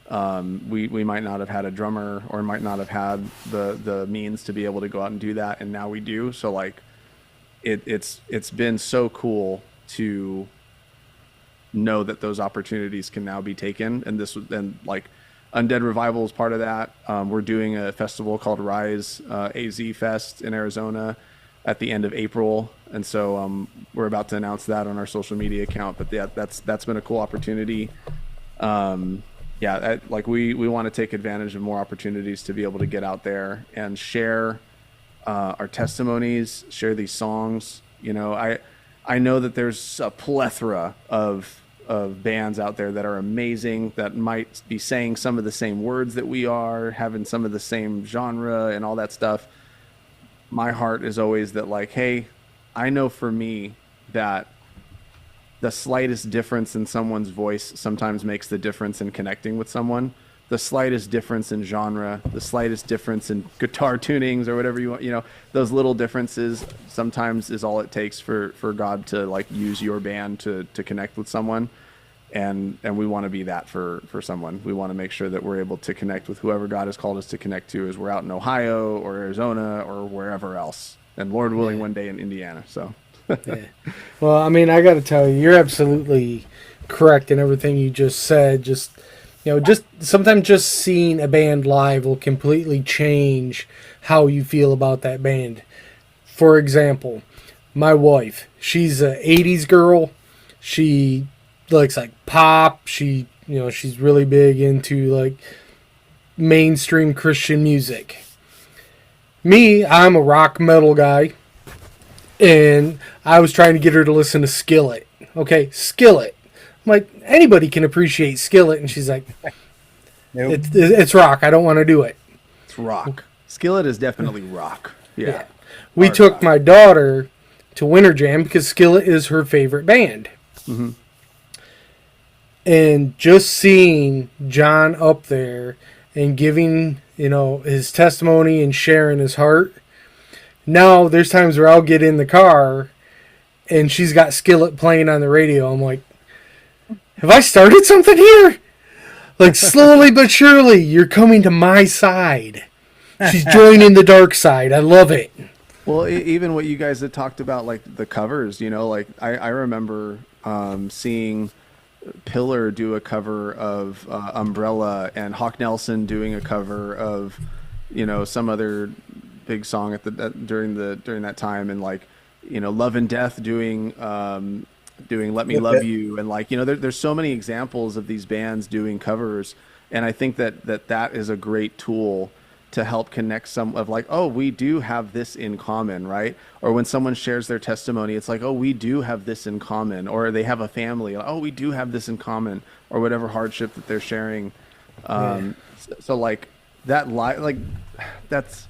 we might not have had a drummer or might not have had the means to be able to go out and do that, and now we do. So like it's been so cool to know that those opportunities can now be taken, and like Undead Revival is part of that. We're doing a festival called Rise AZ Fest in Arizona at the end of April, and so we're about to announce that on our social media account. But yeah, that's been a cool opportunity. yeah, like we want to take advantage of more opportunities to be able to get out there and share our testimonies, share these songs. You know, I know that there's a plethora of bands out there that are amazing, that might be saying some of the same words that we are, having some of the same genre and all that stuff. My heart is always that, like, hey, I know for me that the slightest difference in someone's voice sometimes makes the difference in connecting with someone. The slightest difference in genre, the slightest difference in guitar tunings or whatever you want, you know, those little differences sometimes is all it takes for God to like use your band to connect with someone. And we want to be that for someone. We want to make sure that we're able to connect with whoever God has called us to connect to, as we're out in Ohio or Arizona or wherever else. And Lord willing, one day in Indiana. So. Yeah. Well, I mean, I got to tell you, you're absolutely correct in everything you just said. Just, you know, just sometimes just seeing a band live will completely change how you feel about that band. For example, my wife, she's a 80s girl. She likes like pop. She, you know, she's really big into like mainstream Christian music. Me, I'm a rock metal guy. And I was trying to get her to listen to Skillet. Okay, Skillet. I'm like, anybody can appreciate Skillet. And she's like, Nope. it's rock. I don't want to do it. It's rock. Skillet is definitely rock. Yeah. We Hard took rock. my daughter to Winter Jam because Skillet is her favorite band. Mm-hmm. And just seeing John up there and giving, you know, his testimony and sharing his heart. Now there's times where I'll get in the car and she's got Skillet playing on the radio. I'm like, have I started something here? Like, slowly but surely, you're coming to my side. She's joining the dark side. I love it. Well, even what you guys had talked about, like the covers, you know, like I remember seeing Pillar do a cover of Umbrella and Hawk Nelson doing a cover of, you know, some other big song during that time, and like, you know, Love and Death doing Let Me Love You, and like, you know, there's so many examples of these bands doing covers, and I think that is a great tool to help connect some of like, oh, we do have this in common, right? Or when someone shares their testimony, it's like, oh, we do have this in common, or they have a family, oh, we do have this in common, or whatever hardship that they're sharing. So like that like that's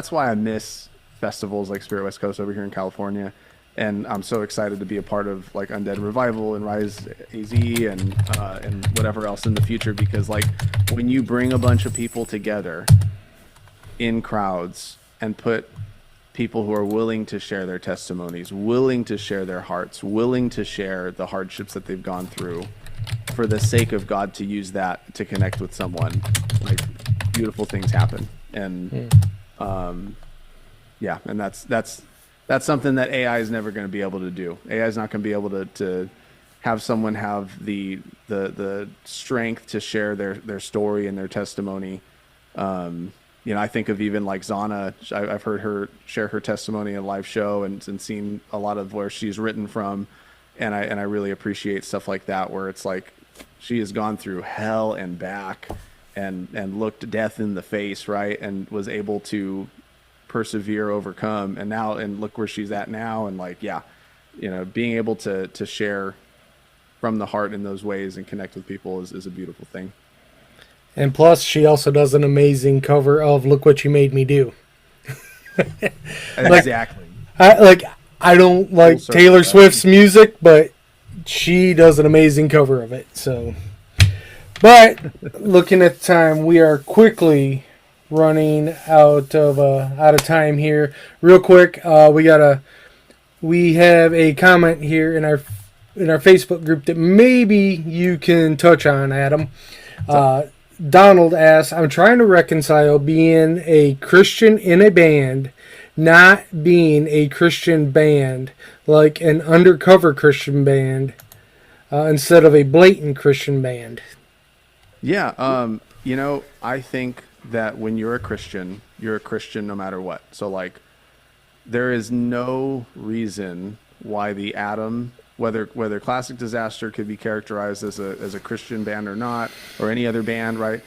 why I miss festivals like Spirit West Coast over here in California. And I'm so excited to be a part of like Undead Revival and Rise AZ and whatever else in the future, because like when you bring a bunch of people together in crowds and put people who are willing to share their testimonies, willing to share their hearts, willing to share the hardships that they've gone through for the sake of God to use that to connect with someone, like beautiful things happen. And yeah, and that's something that AI is never going to be able to do. AI is not going to be able to have someone have the strength to share their story and their testimony. You know, I think of even like Zana. I've heard her share her testimony in a live show and seen a lot of where she's written from, and I really appreciate stuff like that, where it's like she has gone through hell and back and looked death in the face, right, and was able to persevere, overcome, and look where she's at now. And like, yeah, you know, being able to share from the heart in those ways and connect with people is a beautiful thing. And plus, she also does an amazing cover of "Look What You Made Me Do." Exactly. I don't like Taylor Swift's music, but she does an amazing cover of it. So, but looking at the time, we are quickly running out of time here. Real quick, we have a comment here in our Facebook group that maybe you can touch on, Adam. Donald asks, I'm trying to reconcile being a Christian in a band, not being a Christian band, like an undercover Christian band, instead of a blatant Christian band. Yeah, you know, I think that when you're a Christian no matter what. So like, there is no reason why the Adam whether Classic Disaster could be characterized as a Christian band or not, or any other band, right?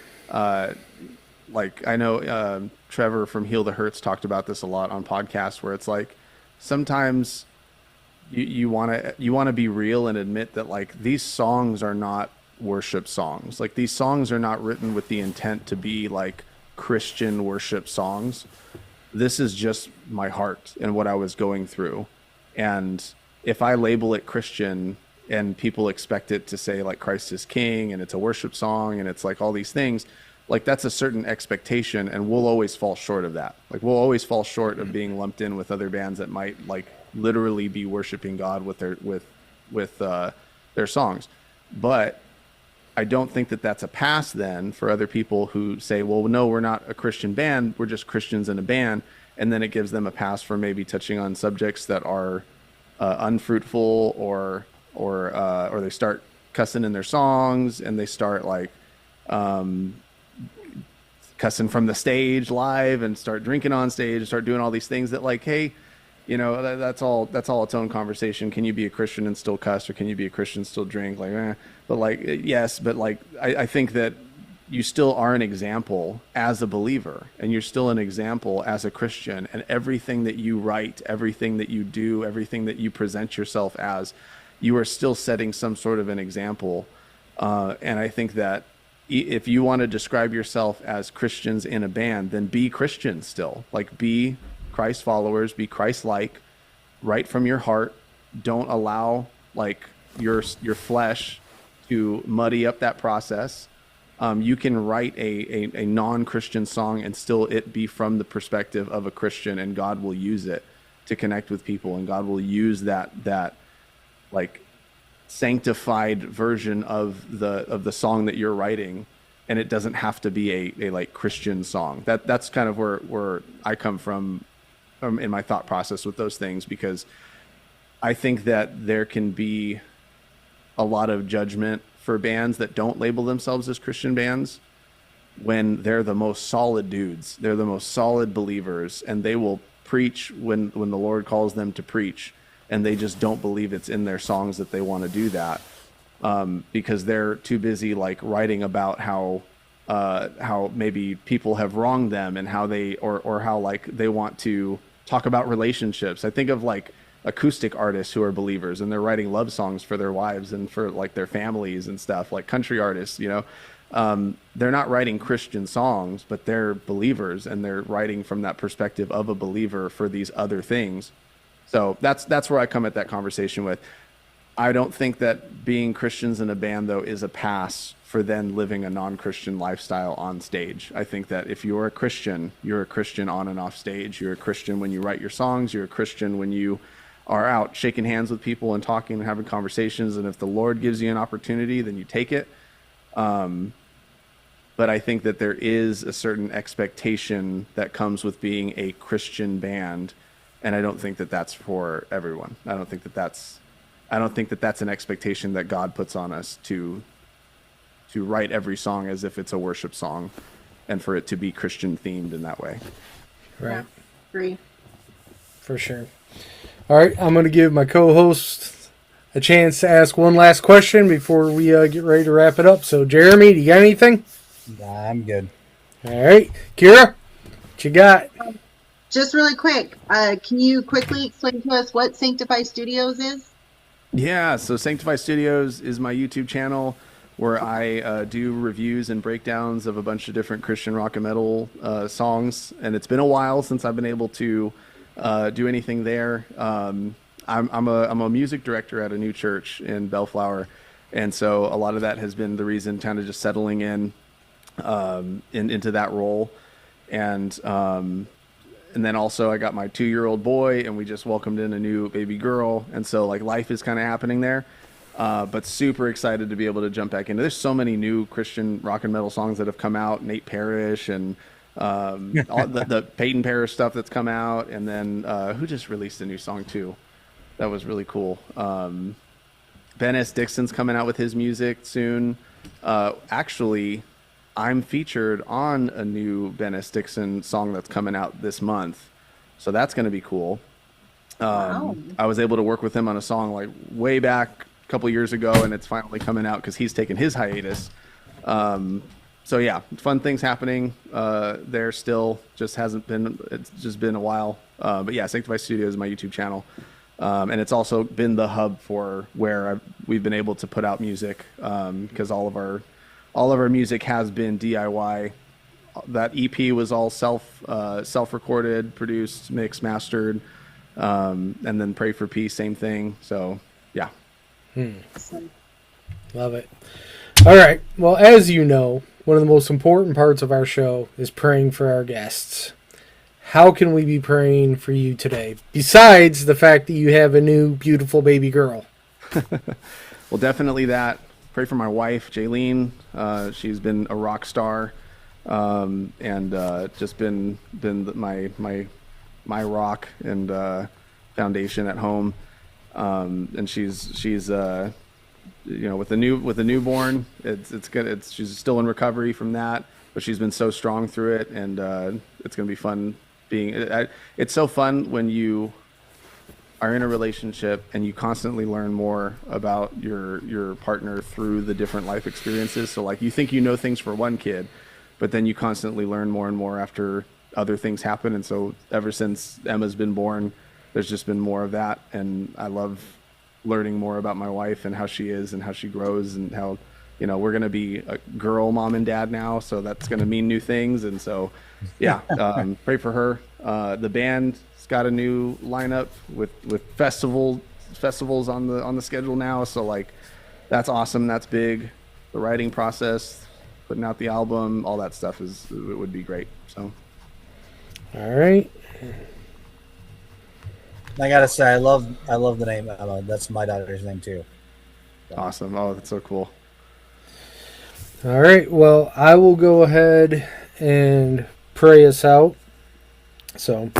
Like I know Trevor from Heal the Hurts talked about this a lot on podcasts, where it's like sometimes you want to be real and admit that like these songs are not worship songs. Like these songs are not written with the intent to be like Christian worship songs. This is just my heart and what I was going through. And if I label it Christian and people expect it to say like Christ is King and it's a worship song and it's like all these things, like that's a certain expectation, and we'll always fall short of that. Like we'll always fall short of being lumped in with other bands that might like literally be worshiping God with their songs. But I don't think that that's a pass then for other people who say, well, no, we're not a Christian band, we're just Christians in a band. And then it gives them a pass for maybe touching on subjects that are unfruitful, or they start cussing in their songs, and they start like cussing from the stage live, and start drinking on stage, and start doing all these things that like, hey, you know, that's all its own conversation. Can you be a Christian and still cuss, or can you be a Christian and still drink? Like, but like, yes, but like, I think that you still are an example as a believer, and you're still an example as a Christian, and everything that you write, everything that you do, everything that you present yourself as, you are still setting some sort of an example. And I think that if you want to describe yourself as Christians in a band, then be Christians still. Like, be Christ followers, be Christ-like, right from your heart. Don't allow like your flesh to muddy up that process. You can write a non-Christian song and still it be from the perspective of a Christian, and God will use it to connect with people, and God will use that like sanctified version of the song that you're writing, and it doesn't have to be a like Christian song. That's kind of where I come from in my thought process with those things, because I think that there can be a lot of judgment for bands that don't label themselves as Christian bands when they're the most solid dudes. They're the most solid believers, and they will preach when the Lord calls them to preach, and they just don't believe it's in their songs that they want to do that, because they're too busy like writing about how maybe people have wronged them, and how they or how like they want to talk about relationships. I think of like acoustic artists who are believers, and they're writing love songs for their wives and for like their families and stuff, like country artists, you know. They're not writing Christian songs, but they're believers, and they're writing from that perspective of a believer for these other things. So that's where I come at that conversation with. I don't think that being Christians in a band, though, is a pass for then living a non-Christian lifestyle on stage. I think that if you're a Christian on and off stage. You're a Christian when you write your songs. You're a Christian when you are out shaking hands with people and talking and having conversations. And if the Lord gives you an opportunity, then you take it. But I think that there is a certain expectation that comes with being a Christian band. And I don't think that that's for everyone. I don't think that that's an expectation that God puts on us to write every song as if it's a worship song, and for it to be Christian themed in that way. Right. Yeah, agree. For sure. All right, I'm going to give my co-host a chance to ask one last question before we get ready to wrap it up. So, Jeremy, do you got anything? Nah, I'm good. All right. Kira, what you got? Just really quick, can you quickly explain to us what Sanctify Studios is? Yeah, so Sanctify Studios is my YouTube channel where I do reviews and breakdowns of a bunch of different Christian rock and metal songs. And it's been a while since I've been able to do anything there. I'm a music director at a new church in Bellflower, and so a lot of that has been the reason, kind of just settling into that role. And then also I got my 2-year-old boy, and we just welcomed in a new baby girl, and so like life is kind of happening there. But super excited to be able to jump back into. There's so many new Christian rock and metal songs that have come out. Nate Parrish and all the Peyton Parrish stuff that's come out, and then who just released a new song too, that was really cool. Ben S. Dixon's coming out with his music soon. Actually, I'm featured on a new Ben S. Dixon song that's coming out this month, so that's going to be cool. Wow. I was able to work with him on a song like way back a couple years ago, and it's finally coming out because he's taken his hiatus. So yeah, fun things happening there still. Just hasn't been. It's just been a while. But yeah, Sanctify Studios is my YouTube channel, and it's also been the hub for where we've been able to put out music because all of our music has been DIY. That EP was all self-recorded, produced, mixed, mastered, and then Pray for Peace, same thing. So yeah. Love it. All right. Well, as you know, one of the most important parts of our show is praying for our guests. How can we be praying for you today, besides the fact that you have a new beautiful baby girl? Well, definitely that. Pray for my wife, Jaylene. She's been a rock star, and just been my rock and foundation at home. And she's with the newborn, it's good. She's still in recovery from that, but she's been so strong through it, and it's gonna be fun it's so fun when you are in a relationship and you constantly learn more about your partner through the different life experiences. So like you think you know things for one kid, but then you constantly learn more and more after other things happen. And so ever since Emma's been born, there's just been more of that, and I love learning more about my wife and how she is and how she grows and how, we're going to be a girl mom and dad now. So that's going to mean new things. And so, yeah, pray for her. The band's got a new lineup with festivals on the schedule now. So like, that's awesome. That's big. The writing process, putting out the album, all that stuff it would be great. So. All right. I gotta say, I love the name Emma. That's my daughter's name too. So. Awesome! Oh, that's so cool. All right. Well, I will go ahead and pray us out. So,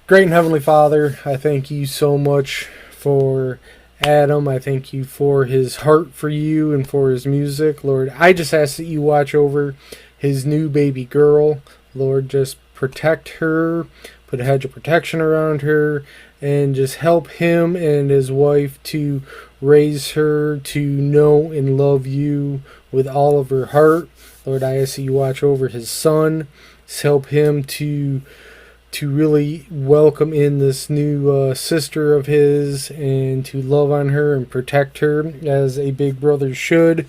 great and Heavenly Father, I thank you so much for Adam. I thank you for his heart for you and for his music. Lord, I just ask that you watch over his new baby girl. Lord, just protect her, put a hedge of protection around her, and just help him and his wife to raise her to know and love you with all of her heart. Lord, I ask that you watch over his son, help him to really welcome in this new sister of his and to love on her and protect her as a big brother should.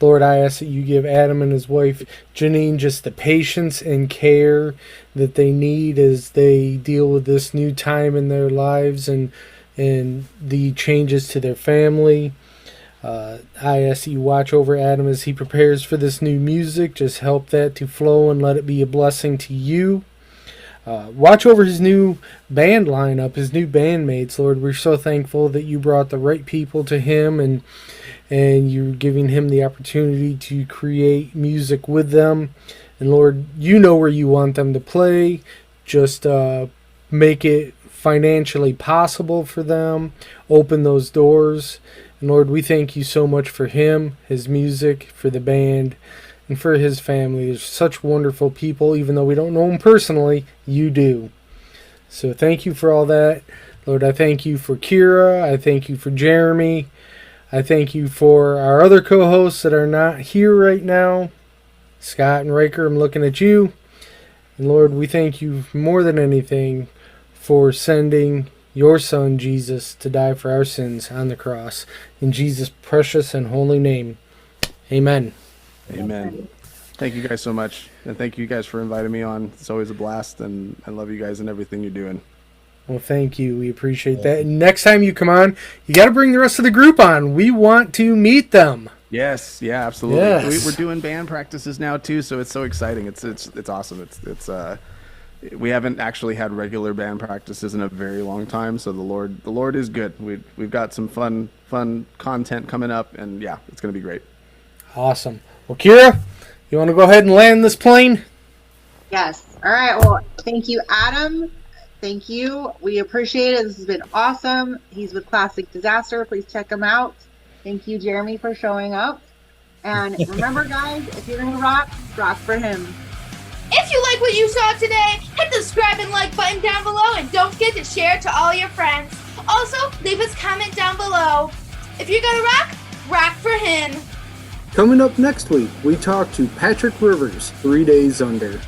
Lord, I ask that you give Adam and his wife Janine just the patience and care that they need as they deal with this new time in their lives and the changes to their family. I ask that you watch over Adam as he prepares for this new music. Just help that to flow and let it be a blessing to you. Watch over his new band lineup, his new bandmates, Lord. We're so thankful that you brought the right people to him and you're giving him the opportunity to create music with them. And Lord, you know where you want them to play. Just make it financially possible for them. Open those doors. And Lord, we thank you so much for him, his music, for the band, and for his family. They're such wonderful people. Even though we don't know them personally, you do. So thank you for all that. Lord, I thank you for Kira. I thank you for Jeremy. I thank you for our other co-hosts that are not here right now. Scott and Riker, I'm looking at you. And Lord, we thank you more than anything for sending your son, Jesus, to die for our sins on the cross. In Jesus' precious and holy name, amen. Amen. Thank you guys so much. And thank you guys for inviting me on. It's always a blast, and I love you guys and everything you're doing. Well, thank you. We appreciate that. And next time you come on, you got to bring the rest of the group on. We want to meet them. Yes, yeah, absolutely. Yes. We're doing band practices now too, so it's so exciting. It's awesome. We haven't actually had regular band practices in a very long time, so the Lord is good. We've got some fun content coming up, and yeah, it's going to be great. Awesome. Well, Kira, you want to go ahead and land this plane? Yes. All right. Well, thank you, Adam. Thank you. We appreciate it. This has been awesome. He's with Classic Disaster. Please check him out. Thank you, Jeremy, for showing up. And remember, guys, if you're going to rock for him. If you like what you saw today, hit the subscribe and like button down below, and don't forget to share to all your friends. Also, leave us a comment down below. If you're gonna rock for him. Coming up next week, we talk to Patrick Rivers, 3 Days Under.